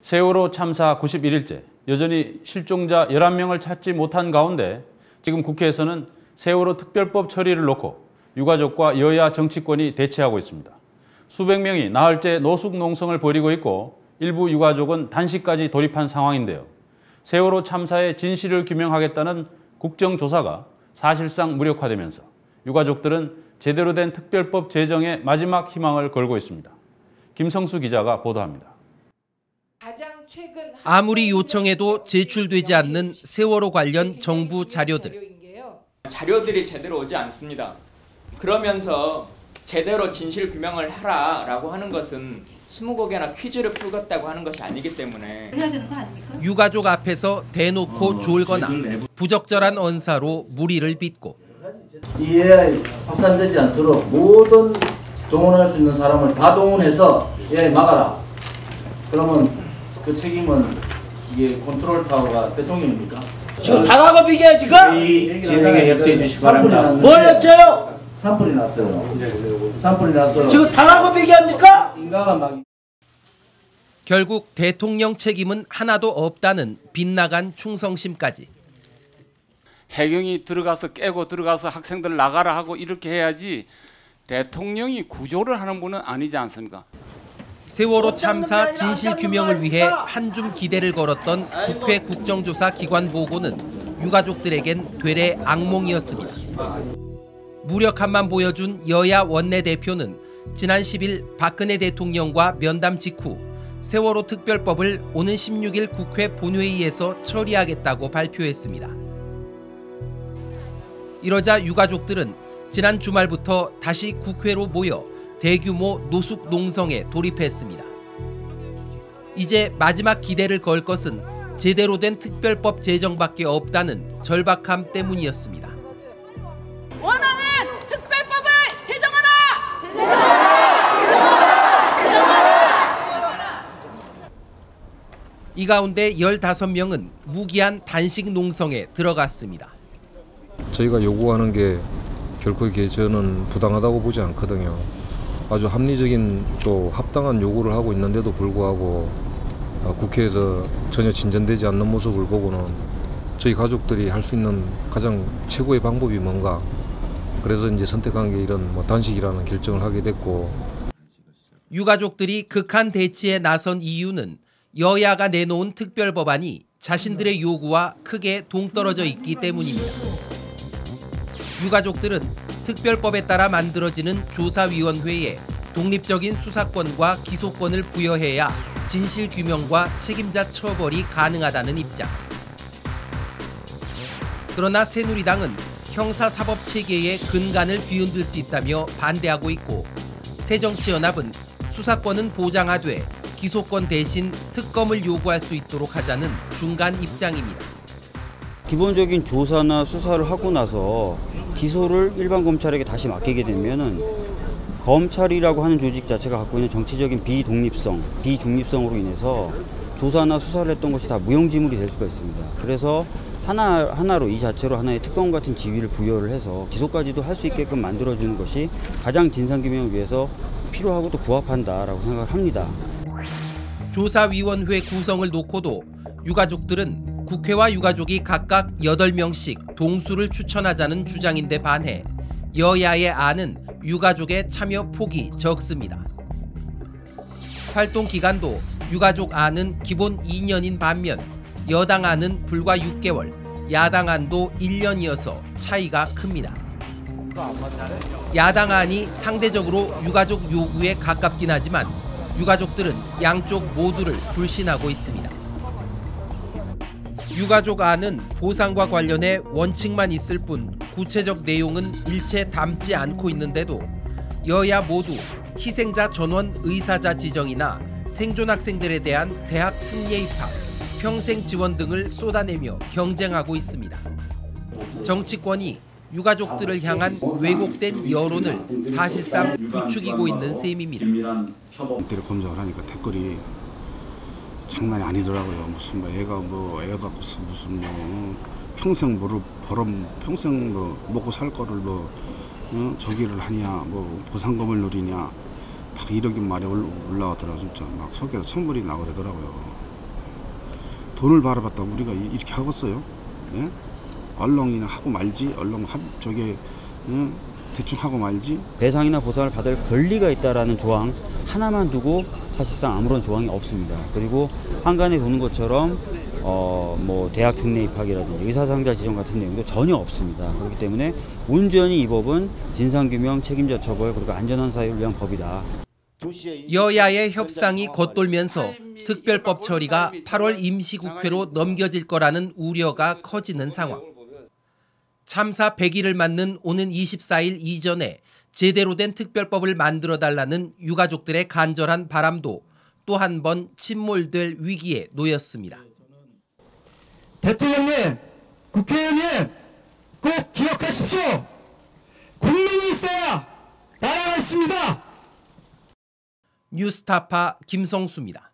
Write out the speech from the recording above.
세월호 참사 91일째, 여전히 실종자 11명을 찾지 못한 가운데 지금 국회에서는 세월호 특별법 처리를 놓고 유가족과 여야 정치권이 대치하고 있습니다. 수백 명이 나흘째 노숙 농성을 벌이고 있고 일부 유가족은 단식까지 돌입한 상황인데요. 세월호 참사의 진실을 규명하겠다는 국정조사가 사실상 무력화되면서 유가족들은 제대로 된 특별법 제정에 마지막 희망을 걸고 있습니다. 김성수 기자가 보도합니다. 아무리 요청해도 제출되지 않는 세월호 관련 정부 자료들. 자료들이 제대로 오지 않습니다. 그러면서 제대로 진실 규명을 하라라고 하는 것은 20곡이나 퀴즈를 풀겠다고 하는 것이 아니기 때문에 유가족 앞에서 대놓고 졸거나 부적절한 언사로 무리를 빚고 이 AI 확산되지 않도록 모든 동원할 수 있는 사람을 다 동원해서 AI 막아라. 그러면 그 책임은 이게 컨트롤 타워가 대통령입니까? 지금 다가가 비교해 지금? 진행에 협조해 주시기 바랍니다. 뭘 협조해요? 산불이 났어요. 산불이 났어요. 지금 다가가 비교합니까? 인간은 막. 결국 대통령 책임은 하나도 없다는 빗나간 충성심까지. 해경이 들어가서 깨고 들어가서 학생들 나가라 하고 이렇게 해야지 대통령이 구조를 하는 분은 아니지 않습니까? 세월호 참사 진실 규명을 위해 한줌 기대를 걸었던 국회 국정조사 기관 보고는 유가족들에겐 되레 악몽이었습니다. 무력함만 보여준 여야 원내대표는 지난 10일 박근혜 대통령과 면담 직후 세월호 특별법을 오는 16일 국회 본회의에서 처리하겠다고 발표했습니다. 이러자 유가족들은 지난 주말부터 다시 국회로 모여 대규모 노숙 농성에 돌입했습니다. 이제 마지막 기대를 걸 것은 제대로 된 특별법 제정밖에 없다는 절박함 때문이었습니다. 원하는 특별법을 제정하라! 제정하라! 제정하라! 제정하라! 이 가운데 15명은 무기한 단식 농성에 들어갔습니다. 저희가 요구하는 게 결코 저는 부당하다고 보지 않거든요. 아주 합리적인 또 합당한 요구를 하고 있는데도 불구하고 국회에서 전혀 진전되지 않는 모습을 보고는 저희 가족들이 할 수 있는 가장 최고의 방법이 뭔가, 그래서 이제 선택한 게 이런 단식이라는 결정을 하게 됐고. 유가족들이 극한 대치에 나선 이유는 여야가 내놓은 특별법안이 자신들의 요구와 크게 동떨어져 있기 때문입니다. 유가족들은 특별법에 따라 만들어지는 조사위원회에 독립적인 수사권과 기소권을 부여해야 진실규명과 책임자 처벌이 가능하다는 입장. 그러나 새누리당은 형사사법체계의 근간을 뒤흔들 수 있다며 반대하고 있고, 새정치연합은 수사권은 보장하되 기소권 대신 특검을 요구할 수 있도록 하자는 중간 입장입니다. 기본적인 조사나 수사를 하고 나서 기소를 일반 검찰에게 다시 맡기게 되면은 검찰이라고 하는 조직 자체가 갖고 있는 정치적인 비독립성, 비중립성으로 인해서 조사나 수사를 했던 것이 다 무용지물이 될 수가 있습니다. 그래서 하나로 이 자체로 하나의 특검 같은 지위를 부여를 해서 기소까지도 할 수 있게끔 만들어주는 것이 가장 진상규명을 위해서 필요하고 또 부합한다라고 생각을 합니다. 조사위원회 구성을 놓고도 유가족들은 국회와 유가족이 각각 8명씩 동수를 추천하자는 주장인데 반해 여야의 안은 유가족의 참여 폭이 적습니다. 활동 기간도 유가족 안은 기본 2년인 반면 여당 안은 불과 6개월, 야당 안도 1년이어서 차이가 큽니다. 야당 안이 상대적으로 유가족 요구에 가깝긴 하지만 유가족들은 양쪽 모두를 불신하고 있습니다. 유가족 안은 보상과 관련해 원칙만 있을 뿐 구체적 내용은 일체 담지 않고 있는데도 여야 모두 희생자 전원 의사자 지정이나 생존 학생들에 대한 대학 특례 입학, 평생 지원 등을 쏟아내며 경쟁하고 있습니다. 정치권이 유가족들을 향한 왜곡된 여론을 사실상 부추기고 있는 셈입니다. 댓글 검색을 하니까 댓글이 장난이 아니더라고요. 무슨 애가 무슨 평생 평생 먹고 살 거를 저기를 하냐, 보상금을 누리냐, 막 이런 말이 올라오더라고요. 진짜 막 속에서 천불이 나고 그러더라고요. 돈을 벌어봤다고 우리가 이렇게 하겠어요? 예? 얼렁이나 하고 말지, 대충 하고 말지. 배상이나 보상을 받을 권리가 있다라는 조항 하나만 두고 사실상 아무런 조항이 없습니다. 그리고 한간에 도는 것처럼 뭐 대학 특례 입학이라든지 의사상자 지정 같은 내용도 전혀 없습니다. 그렇기 때문에 온전히 이 법은 진상규명, 책임자 처벌, 그리고 안전한 사회를 위한 법이다. 여야의 협상이 겉돌면서 특별법 처리가 8월 임시국회로 넘겨질 거라는 우려가 커지는 상황. 참사 100일을 맞는 오는 24일 이전에 제대로 된 특별법을 만들어달라는 유가족들의 간절한 바람도 또 한 번 침몰될 위기에 놓였습니다. 대통령님, 국회의원님 꼭 기억하십시오. 국민이 있어야 나라가 있습니다. 뉴스타파 김성수입니다.